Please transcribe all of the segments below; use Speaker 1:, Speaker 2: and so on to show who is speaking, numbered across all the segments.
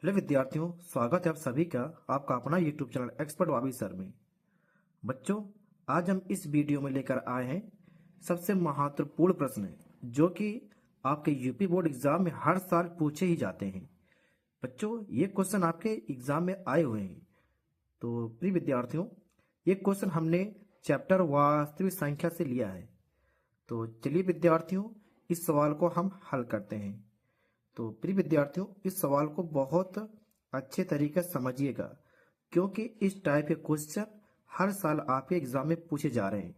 Speaker 1: Hello विद्यार्थियों, स्वागत है आप सभी का आपका अपना यूट्यूब चैनल एक्सपर्ट वाबी सर में। बच्चों, आज हम इस वीडियो में लेकर आए हैं सबसे महत्वपूर्ण प्रश्न जो कि आपके यूपी बोर्ड एग्जाम में हर साल पूछे ही जाते हैं। बच्चों, ये क्वेश्चन आपके एग्जाम में आए हुए हैं। तो प्रिय विद्यार्थियों, ये क्वेश्चन हमने चैप्टर वास्तविक संख्या से लिया है। तो चलिए विद्यार्थियों, इस सवाल को हम हल करते हैं। तो प्रिय विद्यार्थियों, इस सवाल को बहुत अच्छे तरीके से समझिएगा, क्योंकि इस टाइप के क्वेश्चन हर साल आपके एग्जाम में पूछे जा रहे हैं।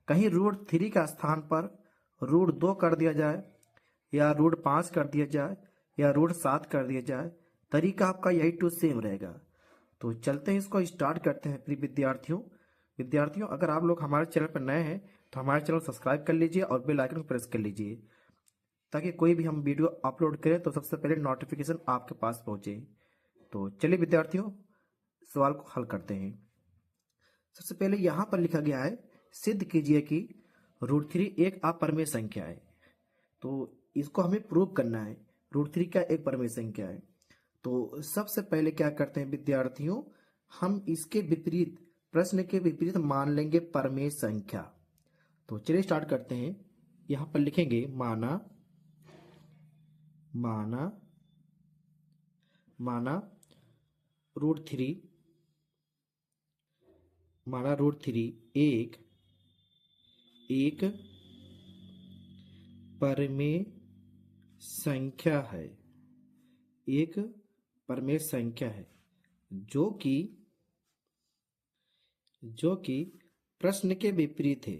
Speaker 1: कहीं रूट 3 का स्थान पर रूट 2 कर दिया जाए, या रूट 5 कर दिया जाए, या रूट 7 कर दिया जाए, तरीका आपका यही टू सेम रहेगा। तो चलते हैं, इसको स्टार्ट करते हैं। प्रिय विद्यार्थियों, अगर आप लोग हमारे चैनल पर नए हैं तो हमारे चैनल को सब्सक्राइब कर लीजिए और बेल आइकन को प्रेस कर लीजिए, ताकि कोई भी हम वीडियो अपलोड करें तो सबसे पहले नोटिफिकेशन आपके पास पहुंचे। तो चलिए विद्यार्थियों, सवाल को हल करते हैं। सबसे पहले यहां पर लिखा गया है, सिद्ध कीजिए कि √3 एक अपरिमेय संख्या है। तो इसको हमें प्रूव करना है, √3 का एक परिमेय संख्या है। तो सबसे पहले क्या करते हैं विद्यार्थियों, हम इसके विपरीत, प्रश्न के विपरीत मान लेंगे परिमेय संख्या। तो चलिए स्टार्ट करते हैं। यहां पर लिखेंगे माना माना माना √3 एक एक परिमेय संख्या है, एक परिमेय संख्या है जो कि प्रश्न के विपरीत है।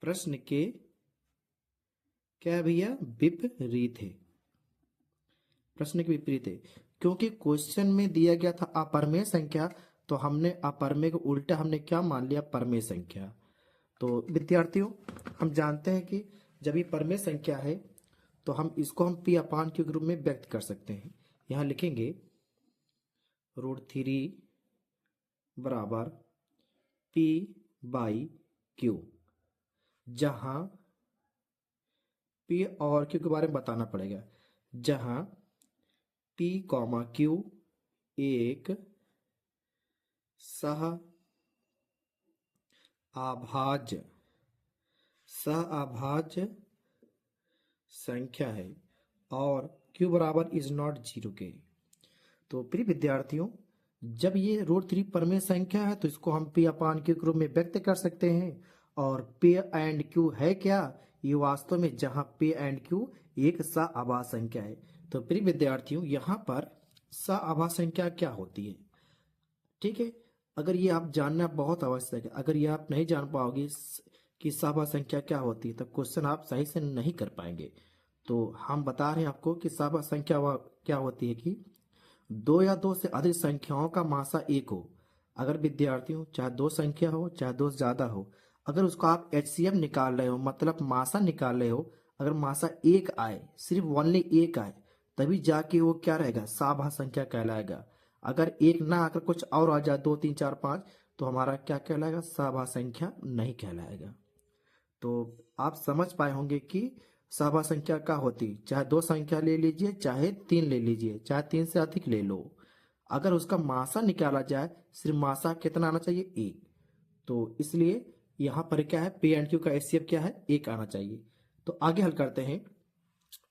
Speaker 1: प्रश्न के क्या है भैया? विपरीत है। प्रश्न के विपरीत है, क्योंकि क्वेश्चन में दिया गया था अपरिमेय संख्या, तो हमने अपरिमेय को उल्टा हमने क्या मान लिया? परिमेय संख्या। तो विद्यार्थियों, हम जानते हैं कि जब ये परिमेय संख्या है तो हम इसको पी अपान क्यू के रूप में व्यक्त कर सकते हैं। यहां लिखेंगे √3 बराबर पी बाई क्यू, जहां पी और क्यू के बारे में बताना पड़ेगा। जहां पी कॉमा क्यू एक सह अभाज्य संख्या है और q बराबर इज नॉट 0 के। तो प्रिय विद्यार्थियों, जब ये √3 परिमेय संख्या है तो इसको हम p अपान क्यू के रूप में व्यक्त कर सकते हैं। और p एंड q है क्या? ये वास्तव में जहां p एंड q एक सह संख्या है। तो प्रिय विद्यार्थियों, यहाँ पर सह संख्या क्या होती है? ठीक है, अगर ये आप जानना बहुत आवश्यक है। अगर ये आप नहीं जान पाओगे कि सह संख्या क्या होती है तो क्वेश्चन आप सही से नहीं कर पाएंगे। तो हम बता रहे हैं आपको कि सह संख्या क्या होती है कि दो या दो से अधिक संख्याओं का मासा एक हो। अगर विद्यार्थियों, चाहे दो संख्या हो चाहे दो से ज्यादा हो, अगर उसको आप एचसीएफ निकाल रहे हो, मतलब मासा निकाल रहे हो, अगर मासा एक आए, सिर्फ ओनली एक आए, तभी जाके वो क्या रहेगा? सह संख्या कहलाएगा। अगर एक ना आकर कुछ और आ जाए, 2 3 4 5, तो हमारा क्या कहलाएगा? सह संख्या नहीं कहलाएगा। तो आप समझ पाए होंगे कि सह संख्या क्या होती। चाहे दो संख्या ले लीजिए, चाहे तीन ले लीजिए, चाहे तीन से अधिक ले लो, अगर उसका मासा निकाला जाए, सिर्फ मासा कितना आना चाहिए? एक। तो इसलिए यहां पर क्या है? पी एंड क्यू का एचसीएफ क्या है? एक आना चाहिए। तो आगे हल करते हैं।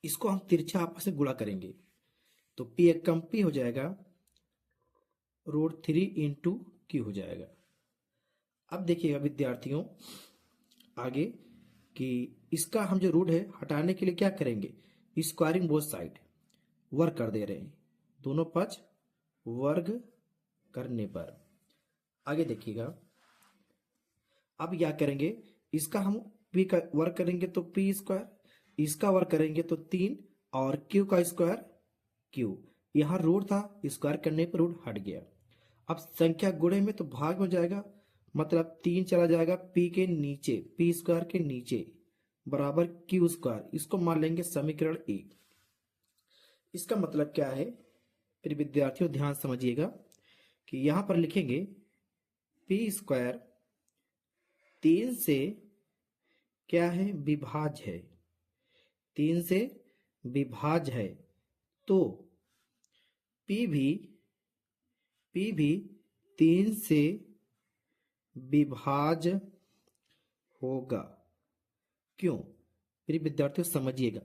Speaker 1: इसको हम तिरछा आपस में गुणा करेंगे, तो पी एक कम पी हो जाएगा, √3 इंटू क्यू हो जाएगा। अब देखिएगा विद्यार्थियों आगे कि इसका हम जो रूट है हटाने के लिए क्या करेंगे? स्क्वायरिंग बोथ साइड, वर्ग कर दे रहे हैं, दोनों पक्ष वर्ग करने पर। आगे देखिएगा, अब क्या करेंगे? इसका हम पी का वर्ग करेंगे तो पी स्क्वायर, इसका वर्ग करेंगे तो 3, और क्यू का स्क्वायर क्यू। यहां रूट था, स्क्वायर करने पर रूट हट गया। अब संख्या गुणे में तो भाग में जाएगा, मतलब 3 चला जाएगा पी के नीचे, पी स्क्वायर के नीचे, बराबर क्यू स्क्वायर। इसको मान लेंगे समीकरण 1। इसका मतलब क्या है? फिर विद्यार्थियों ध्यान समझिएगा कि यहां पर लिखेंगे पी स्क्वायर 3 से क्या है? विभाज्य है। 3 से विभाज्य है, तो पी भी 3 से विभाज्य होगा। क्यों? मेरे विद्यार्थियों समझिएगा,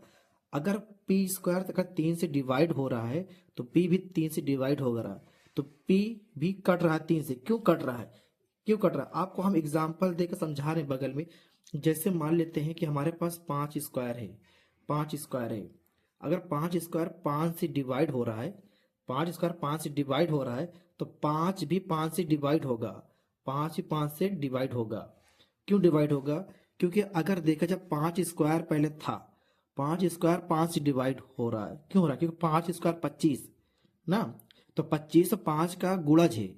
Speaker 1: अगर पी स्क्वायर अगर 3 से डिवाइड हो रहा है तो पी भी 3 से डिवाइड हो रहा है, तो पी भी कट रहा है 3 से। क्यों कट रहा है? क्यों कट रहा है आपको हम एग्जाम्पल देकर समझा रहे हैं बगल में। जैसे मान लेते हैं कि हमारे पास 5 स्क्वायर है, 5 स्क्वायर है। अगर 5 स्क्वायर 5 से डिवाइड हो रहा है, 5 स्क्वायर 5 से डिवाइड हो रहा है, तो 5 भी 5 से डिवाइड होगा, 5 भी 5 से डिवाइड होगा। क्यों डिवाइड होगा? क्योंकि अगर देखा जब 5 स्क्वायर पहले था, 5 स्क्वायर 5 से डिवाइड हो रहा है। क्यों हो रहा है? क्योंकि 5 स्क्वायर 25 ना, तो 25 5 का गुणज है,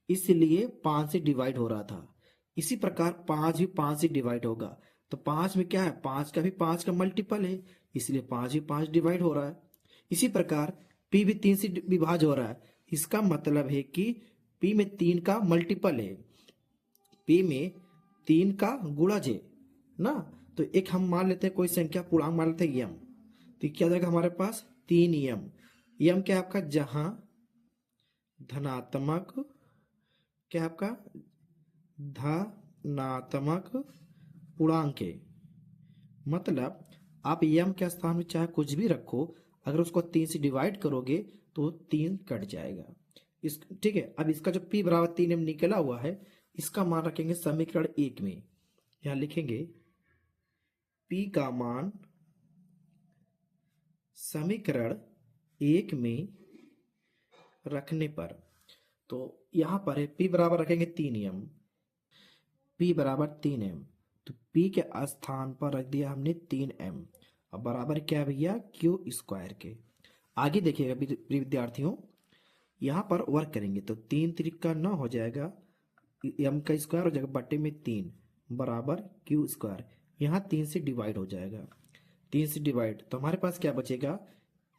Speaker 1: इसलिए 5 से डिवाइड हो रहा था। इसी प्रकार 5 भी 5 से डिवाइड होगा, तो 5 में क्या है? 5 का भी 5 का मल्टीपल है, इसलिए 5 भी 5 डिवाइड हो रहा है। इसी प्रकार p भी 3 से विभाज्य हो रहा है, इसका मतलब है कि p में 3 का मल्टीपल है, p में 3 का गुणज है ना। तो एक हम मान लेते हैं कोई संख्या पूर्णांक मान लेते हैं m, तो क्या जाएगा हमारे पास 3m। m क्या है आपका? जहां धनात्मक, क्या है आपका? धनात्मक पूर्णांक है। मतलब आप m के स्थान में चाहे कुछ भी रखो, अगर उसको 3 से डिवाइड करोगे तो 3 कट जाएगा। इस ठीक है। अब इसका जो p बराबर 3m निकला हुआ है, इसका मान रखेंगे समीकरण 1 में। यहां लिखेंगे p का मान समीकरण 1 में रखने पर, तो यहां पर है p बराबर रखेंगे 3m, p बराबर 3m, तो p के स्थान पर रख दिया हमने 3m। अब बराबर क्या है भैया? क्यू स्क्वायर के। आगे देखिएगा विद्यार्थियों, यहाँ पर वर्क करेंगे तो 3 त्रिका 9 हो जाएगा, m का स्क्वायर हो जाएगा बटे में 3 बराबर क्यू स्क्वायर। यहाँ 3 से डिवाइड हो जाएगा, 3 से डिवाइड, तो हमारे पास क्या बचेगा?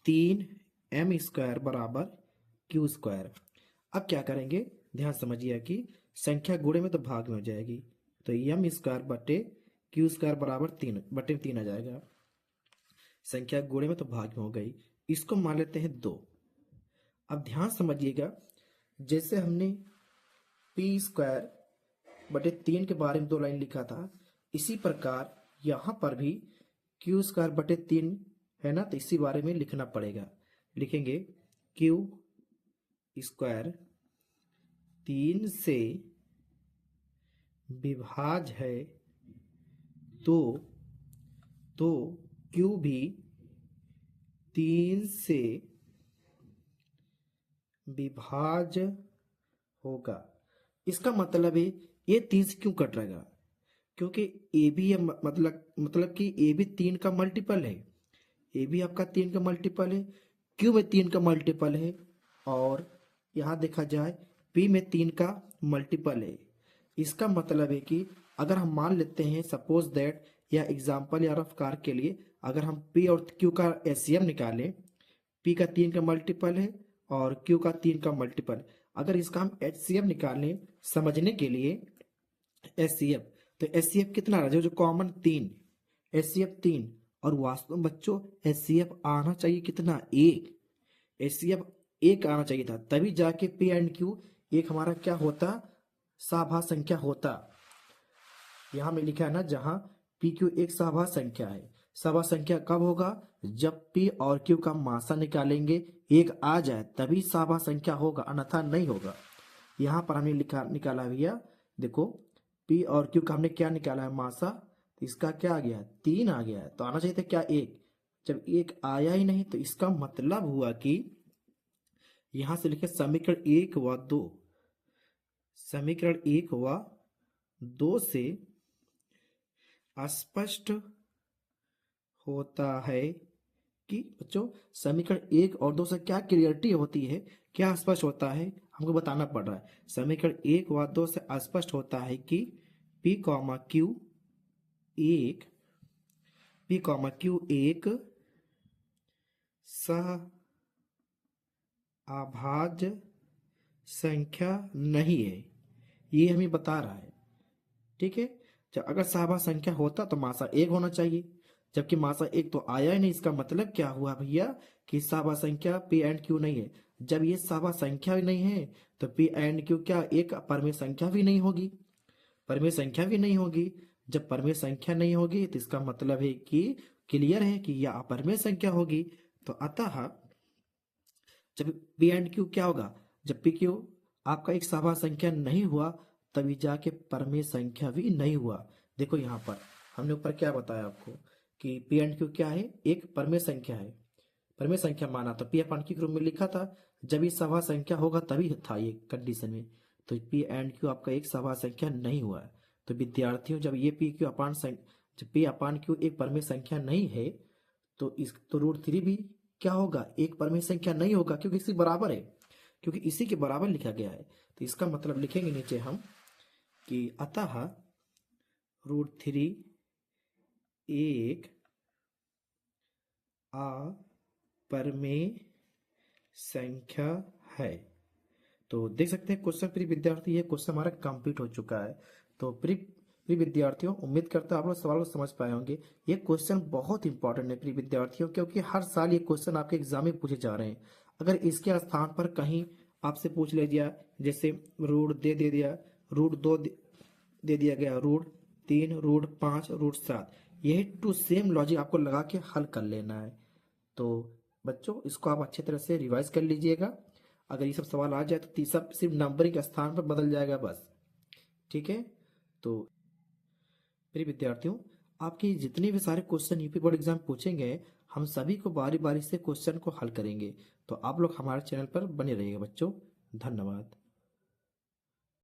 Speaker 1: 3m स्क्वायर बराबर क्यू स्क्वायर। अब क्या करेंगे? ध्यान समझिए कि संख्या गुणे में तो भाग में हो जाएगी, तो m स्क्वायर बटे क्यू स्क्वायर बराबर 3 बटे 3 आ जाएगा। संख्या गुणे में तो भाग में हो गई, इसको मान लेते हैं 2। अब ध्यान समझिएगा, जैसे हमने p स्क्वायर बटे 3 के बारे में 2 लाइन लिखा था, इसी प्रकार यहां पर भी क्यू स्क्वायर बटे 3 है ना, तो इसी बारे में लिखना पड़ेगा। लिखेंगे क्यू स्क्वायर 3 से विभाज्य है, तो क्यू भी 3 से विभाज्य होगा। इसका मतलब है ये 3 से क्यों कट रहेगा? क्योंकि ए भी है, मतलब कि ए भी 3 का मल्टीपल है, ए भी आपका 3 का मल्टीपल है, क्यू में 3 का मल्टीपल है, और यहाँ देखा जाए पी में 3 का मल्टीपल है। इसका मतलब है कि अगर हम मान लेते हैं सपोज दैट, या एग्जाम्पल या रफ्कार के लिए, अगर हम पी और क्यू का एचसीएम निकालें, पी का 3 का मल्टीपल है और क्यू का 3 का मल्टीपल, अगर इसका हम एचसीएफ निकालें समझने के लिए, एचसीएफ, तो एचसीएफ कितना रहा? जो कॉमन 3, एचसीएफ 3, और वास्तव में बच्चों एचसीएफ आना चाहिए कितना? 1। एचसीएफ 1 आना चाहिए था, तभी जाके पी एंड क्यू एक हमारा क्या होता? सभाज्य संख्या होता। यहां में लिखा है ना, जहां पी क्यू एक सभाज्य संख्या है। सभाज्य संख्या कब होगा? जब पी और क्यू का मासा निकालेंगे 1 आ जाए तभी सभाज्य संख्या होगा, अन्यथा नहीं होगा। यहाँ पर हमने निकाला भैया, देखो पी और क्यू का हमने क्या निकाला है? मासा, तो इसका क्या आ गया? 3 आ गया है, तो आना चाहिए था क्या? 1। जब 1 आया ही नहीं, तो इसका मतलब हुआ कि यहां से लिखे समीकरण 1 व 2, समीकरण 1 व 2 से स्पष्ट होता है कि बच्चों समीकरण 1 और 2 से क्या क्लियरिटी होती है, क्या स्पष्ट होता है, हमको बताना पड़ रहा है। समीकरण 1 व 2 से स्पष्ट होता है कि P, Q एक P, Q एक सह-अभाज्य संख्या नहीं है, ये हमें बता रहा है। ठीक है, जब अगर सह-अभाज्य संख्या होता तो मासा 1 होना चाहिए, जबकि मासा 1 तो आया ही नहीं। इसका मतलब क्या हुआ भैया? कि सह-अभाज्य संख्या P एंड Q नहीं है। जब ये सवा संख्या भी नहीं है तो पी एंड क्यू क्या एक परमेय संख्या भी नहीं होगी, परमेय संख्या भी नहीं होगी। जब परमेय संख्या नहीं होगी तो इसका मतलब है कि क्लियर है कि यह अपरमेय संख्या होगी। तो अतः जब पी एंड क्यू क्या होगा, जब पी क्यू आपका एक सवा संख्या नहीं हुआ तभी जाके परमेय संख्या भी नहीं हुआ। देखो यहाँ पर हमने ऊपर क्या बताया आपको कि पी एंड क्यू क्या है, एक परमेय संख्या है, परमेय संख्या माना तो पी अपान क्यू के रूप में लिखा था, जब ये सवा संख्या होगा तभी था ये कंडीशन में। तो पी एंड क्यू आपका एक सवा संख्या नहीं हुआ है। तो विद्यार्थियों जब ये पी क्यू अपान जब पी अपान क्यू एक परमेय संख्या नहीं है तो इस तो रूट थ्री भी क्या होगा, एक परमेय संख्या नहीं होगा, क्योंकि इसी बराबर है, क्योंकि इसी के बराबर लिखा गया है। तो इसका मतलब लिखेंगे नीचे हम कि अतः रूट थ्री एक अपरमेय संख्या है। तो देख सकते हैं क्वेश्चन प्रिय विद्यार्थी, ये क्वेश्चन हमारा कंप्लीट हो चुका है। तो प्रिय विद्यार्थियों उम्मीद करता हूं आप लोग सवाल को समझ पाए होंगे। ये क्वेश्चन बहुत इंपॉर्टेंट है प्रिय विद्यार्थियों, क्योंकि हर साल ये क्वेश्चन आपके एग्जाम में पूछे जा रहे हैं। अगर इसके स्थान पर कहीं आपसे पूछ ले दिया, जैसे रूट दे दिया, रूट दो दे दिया गया, रूट तीन, रूट पाँच, रूट सात, यही टू सेम लॉजिक आपको लगा के हल कर लेना है। तो बच्चों इसको आप अच्छी तरह से रिवाइज कर लीजिएगा। अगर ये सब सवाल आ जाए तो सब सिर्फ नंबरिंग के स्थान पर बदल जाएगा बस, ठीक है। तो प्रिय विद्यार्थियों आपके जितने भी सारे क्वेश्चन यूपी बोर्ड एग्जाम पूछेंगे हम सभी को बारी बारी से क्वेश्चन को हल करेंगे। तो आप लोग हमारे चैनल पर बने रहिएगा बच्चों। धन्यवाद।